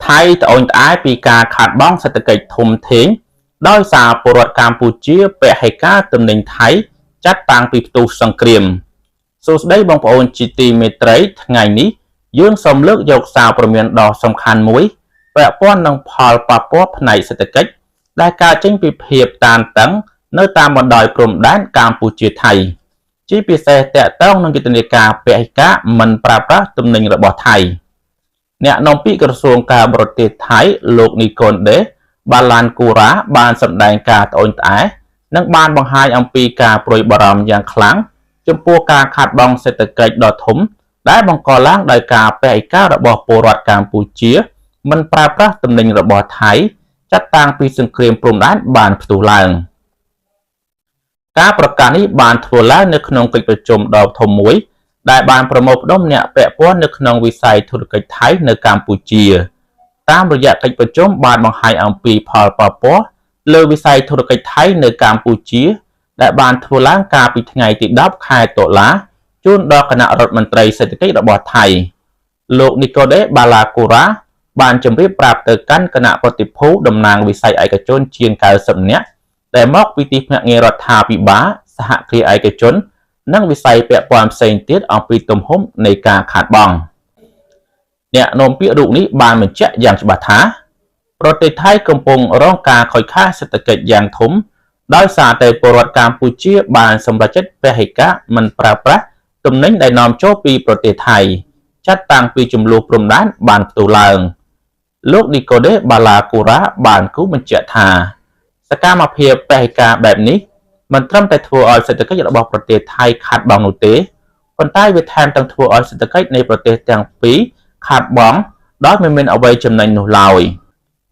ថៃត្អូញត្អែពីការខាតបង់សេដ្ឋកិច្ចធំធេងដោយសារពលរដ្ឋកម្ពុជាពហិការទំនិញថៃចាត់តាំងពីផ្ទុះសង្គ្រាមសួស្តីបងប្អូនជាទីមេត្រីថ្ងៃនេះយើងសូមលើកយកសារព្រមានដ៏សំខាន់មួយពាក់ព័ន្ធនឹងផលប៉ះពាល់ផ្នែកសេដ្ឋកិច្ចដែលកើតចេញពីភាពតានតឹងនៅតាមបណ្ដោយព្រំដែនកម្ពុជាថៃជាពិសេសតាក់ទងនឹងយុទ្ធនាការពហិការមិនប្រើប្រាស់ទំនិញរបស់ថៃអ្នកនាំពាក្យក្រសួងការបរទេសថៃលោកនីកុនដេបាឡានគូរ៉ាបានសម្ដែងការត្អូញត្អែនិងបានបង្ហាញអំពីការព្រួយបារម្ភយ៉ាងខ្លាំងចំពោះការខាតបង់សេដ្ឋកិច្ចដ៏ធំដែលបង្កឡើងដោយការពហិការរបស់ពលរដ្ឋកម្ពុជាមិនប្រើប្រាស់ទំនិញរបស់ថៃចាត់តាំងពីសង្គ្រាមព្រំដែនបានផ្ទុះឡើងការប្រកាសនេះបានធ្វើឡើងនៅក្នុងកិច្ចប្រជុំដ៏ធំមួយដែលបានប្រមូលផ្ដុំអ្នកពាក់ព័ន្ធនៅក្នុងវិស័យធុរកិច្ចថៃនៅកម្ពុជាតាមរយៈកិច្ចប្រជុំបានបង្ហាញអំពីផលប៉ះពាល់លើវិស័យធុរកិច្ចថៃនៅកម្ពុជាដែលបានធ្វើឡើងកាលពីថ្ងៃទី10ខែតុលាជូនដល់គណៈរដ្ឋមន្ត្រីសេដ្ឋកិច្ចរបស់ថៃលោកនីកូដេបាឡាគូរ៉ាបានជម្រាបប្រាប់ទៅកាន់គណៈប្រតិភូតំណាងវិស័យឯកជនជាង90នាក់ដែលមកពីទីភ្នាក់ងាររដ្ឋាភិបាលសហគ្រាសឯកជននិងវិស័យពាក់ព័ន្ធផ្សេងទៀតអំពីទំហំនៃការខាតបង់អ្នកនាំពាក្យរូបនេះបានបញ្ជាក់យ៉ាងច្បាស់ថាប្រទេសថៃកំពុងរងការខូចខាតសេដ្ឋកិច្ចយ៉ាងធំដោយសារតែពលរដ្ឋកម្ពុជាបានសម្រេចចិត្តពហិការមិនប្រើប្រាស់ទំនិញដែលនាំចូលពីប្រទេសថៃចាត់តាំងពីចំនួនព្រំដែនបានផ្ទុះឡើងលោកនីកូដេបាឡាគូរ៉ាបានគូបញ្ជាក់ថាសកម្មភាពពហិការបែបនេះមិនត្រឹមតែធ្វើឲ្យសេដ្ឋកិច្ចរបស់ប្រទេសថៃខាតបង់នោះទេប៉ុន្តែវាថែមទាំងធ្វើឲ្យសេដ្ឋកិច្ចនៃប្រទេសទាំងពីរខាតបង់ដោយមិនមានអ្វីចំណេញនោះឡើយ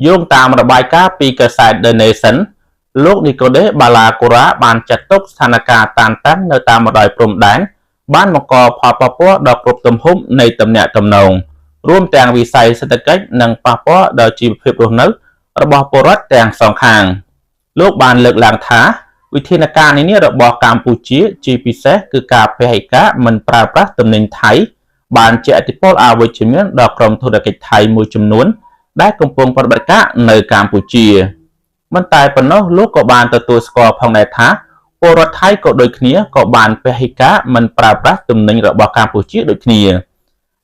យោងតាមរបាយការណ៍ពីកាសែត The Nation លោកនីកូដេបាឡាគូរ៉ាបានចាត់ទុកស្ថានភាពតានតឹងនៅតាមបណ្ដោយព្រំដែនបានបង្កផលប៉ះពាល់ដល់គ្រប់ទំហំនៃទំនាក់ទំនងរួមទាំងវិស័យសេដ្ឋកិច្ចនិងប៉ះពាល់ដល់ជីវភាពរស់នៅរបស់ពលរដ្ឋទាំងសងខាងលោកបានលើកឡើងថាវិធានការនេះរបស់កម្ពុជាជាពិសេសគឺការពហិការមិនប្រើប្រាស់ទំនិញថៃបានជះឥទ្ធិពលអវិជ្ជមានដល់ក្រុមធុរកិច្ចថៃមួយចំនួនដែលកំពុងប្រតិបត្តិការនៅកម្ពុជាមិនតែប៉ុណ្ណោះលោកក៏បានទទួលស្គាល់ផងដែរថាពលរដ្ឋថៃក៏ដូចគ្នាក៏បានពហិការមិនប្រើប្រាស់ទំនិញរបស់កម្ពុជាដូចគ្នា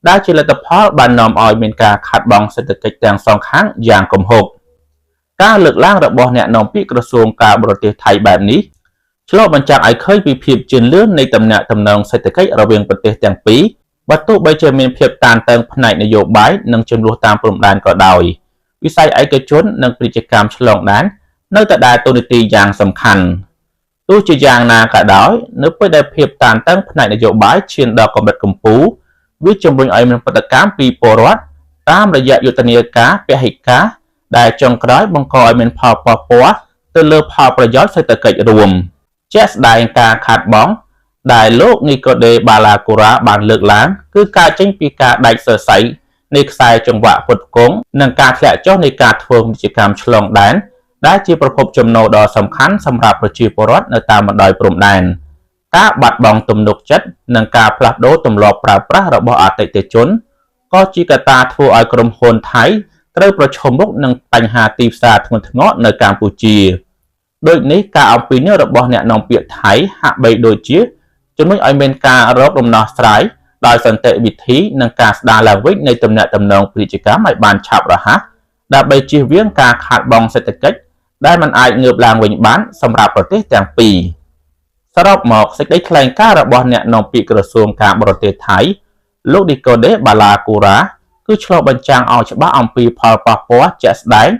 ដែលជាលទ្ធផលបាននាំឲ្យមានការខាតបង់សេដ្ឋកិច្ចទាំងសងខាងយ៉ាងគំហុកការលើកឡើងរបស់អ្នកនាំពាក្យក្រសួងការបរទេសថៃបែបនេះឆ្លុះបញ្ចាំងឲ្យឃើញពីភាពជឿនលឿននៃទំនាក់ទំនងសេដ្ឋកិច្ចរវាងប្រទេសទាំងពីរបើទោះបីជាមានភាពតានតឹងផ្នែកនយោបាយនិងចំនួនតាមព្រំដែនក៏ដោយវិស័យឯកជននិងពាណិជ្ជកម្មឆ្លងដែននៅតែដើរតួនាទីយ៉ាងសំខាន់ទោះជាយ៉ាងណាក៏ដោយនៅពេលដែលភាពតានតឹងផ្នែកនយោបាយឈានដល់កម្រិតកំពូលវាជំរុញឲ្យមានប្រតិកម្មពីពលរដ្ឋតាមរយៈយុទ្ធនាការពហិការដែលចុងក្រោយបង្កឲ្យមានផលប៉ះពាល់ទៅលើផលប្រយោជន៍សេដ្ឋកិច្ចរួមជាក់ស្ដែងការខាតបង់ដែលលោកនីកូដេបាឡាគូរ៉ាបានលើកឡើងគឺការចេញពីការដាច់សរសៃនៃខ្សែចង្វាក់ផ្គត់ផ្គង់និងការធ្លាក់ចុះនៃការធ្វើពាណិជ្ជកម្មឆ្លងដែនដែលជាប្រភពចំណូលដ៏សំខាន់សម្រាប់ប្រជាពលរដ្ឋនៅតាមបណ្ដោយព្រំដែនការបាត់បង់ទំនុកចិត្តនិងការផ្លាស់ប្ដូរទម្លាប់ប្រើប្រាស់របស់អតិថិជនក៏ជាកត្តាធ្វើឲ្យក្រុមហ៊ុនថៃត្រូវប្រឈមមុខនឹងបញ្ហាទីផ្សារធ្ងន់ធ្ងរនៅកម្ពុជាដូចនេះការអំពាវនាវរបស់អ្នកនាំពាក្យថៃហាក់បីដូចជាជំរុញឲ្យមានការរកដំណោះស្រាយដោយសន្តិវិធីនិងការស្ដារឡើងវិញនៃទំនាក់ទំនងពាណិជ្ជកម្មឲ្យបានឆាប់រហ័សដើម្បីជៀសវាងការខាតបង់សេដ្ឋកិច្ចដែលមិនអាចងើបឡើងវិញបានសម្រាប់ប្រទេសទាំងពីរសរុបមកសេចក្តីថ្លែងការណ៍របស់អ្នកនាំពាក្យក្រសួងការបរទេសថៃលោកនីកូដេបាឡាគូរ៉ាគឺឆ្លុះបញ្ចាំងឲ្យច្បាស់អំពីផលប៉ះពាល់ជាក់ស្ដែង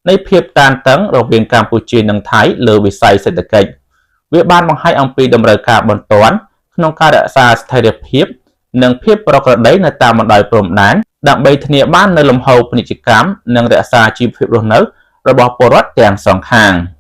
នៃភាពតានតឹងរវាងកម្ពុជានិងថៃលើវិស័យសេដ្ឋកិច្ចវាបានបង្ហាញអំពីតម្រូវការបន្ទាន់ក្នុងការរក្សាស្ថិរភាពនិងភាពប្រក្រតីនៅតាមបណ្ដោយព្រំដែនដើម្បីធានាបាននូវលំហូរពាណិជ្ជកម្មនិងរក្សាជីវភាពរស់នៅរបស់ពលរដ្ឋទាំងសងខាង។